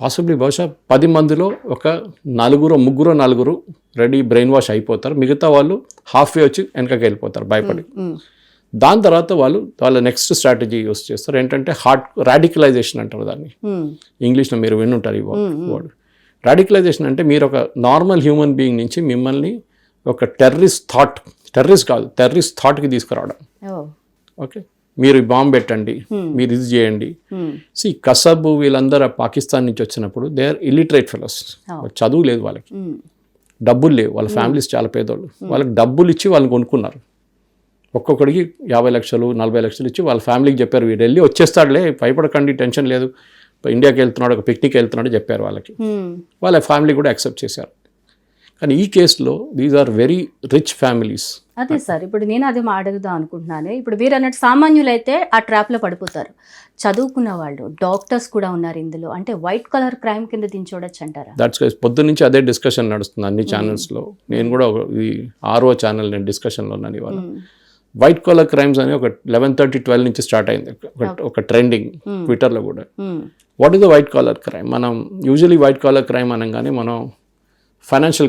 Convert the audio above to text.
Possibly బహుశా 10 మందిలో ఒక ముగ్గురు రెడీ బ్రెయిన్ వాష్ అయిపోతారు. మిగతా వాళ్ళు హాఫ్ వే వచ్చి వెనకకి వెళ్ళిపోతారు భయపడి. దాని తర్వాత వాళ్ళ నెక్స్ట్ స్ట్రాటజీ యూస్ చేస్తారు. ఏంటంటే రాడికలైజేషన్ అంటారు దాన్ని. ఇంగ్లీష్లో మీరు వినుంటారు ఈ వర్డ్. రాడికలైజేషన్ అంటే మీరు ఒక నార్మల్ హ్యూమన్ బీయింగ్ నుంచి మిమ్మల్ని ఒక టెర్రరిస్ట్ థాట్కి తీసుకురావడం. ఓకే, మీరు బాంబు పెట్టండి, మీరు ఇది చేయండి. కసబ్ వీళ్ళందరూ పాకిస్తాన్ నుంచి వచ్చినప్పుడు దే ఆర్ ఇల్లిటరేట్ ఫెలోస్. చదువు లేదు వాళ్ళకి, డబ్బులు లేవు, వాళ్ళ ఫ్యామిలీస్ చాలా పేదోళ్ళు. వాళ్ళకి డబ్బులు ఇచ్చి వాళ్ళని కొనుక్కున్నారు. ఒక్కొక్కడికి 50 లక్షలు 40 లక్షలు ఇచ్చి వాళ్ళ ఫ్యామిలీకి చెప్పారు, వీడు వెళ్ళి వచ్చేస్తాడులే, భయపడకండి, టెన్షన్ లేదు, ఇండియాకి వెళ్తున్నాడు, ఒక పిక్నిక్ వెళ్తున్నాడు చెప్పారు వాళ్ళకి. వాళ్ళ ఫ్యామిలీ కూడా యాక్సెప్ట్ చేశారు. కానీ ఈ కేసులో these are very rich families. అదే సార్, ఇప్పుడు నేను అదే అడుగుదాం అనుకుంటున్నాను. ఇప్పుడు మీరు అన్నట్టు సామాన్యులైతే ఆ ట్రాప్లో పడిపోతారు, చదువుకున్న వాళ్ళు, డాక్టర్స్ కూడా ఉన్నారు ఇందులో. అంటే వైట్ కలర్ క్రైమ్ కింద దించోడచ్చు అంటారా? దట్స్ పొద్దు నుంచి అదే డిస్కషన్ నడుస్తుంది అన్ని ఛానల్స్లో. నేను కూడా ఈ RO ఛానల్ నేను డిస్కషన్లో ఉన్నాను ఇవాళ. వైట్ కాలర్ క్రైమ్స్ అని ఒక 11:30-12 నుంచి స్టార్ట్ అయింది ఒక ట్రెండింగ్ ట్విట్టర్లో కూడా. What is the white collar crime? మనం యూజువలీ వైట్ కాలర్ క్రైమ్ అనగానే మనం ఫైనాన్షియల్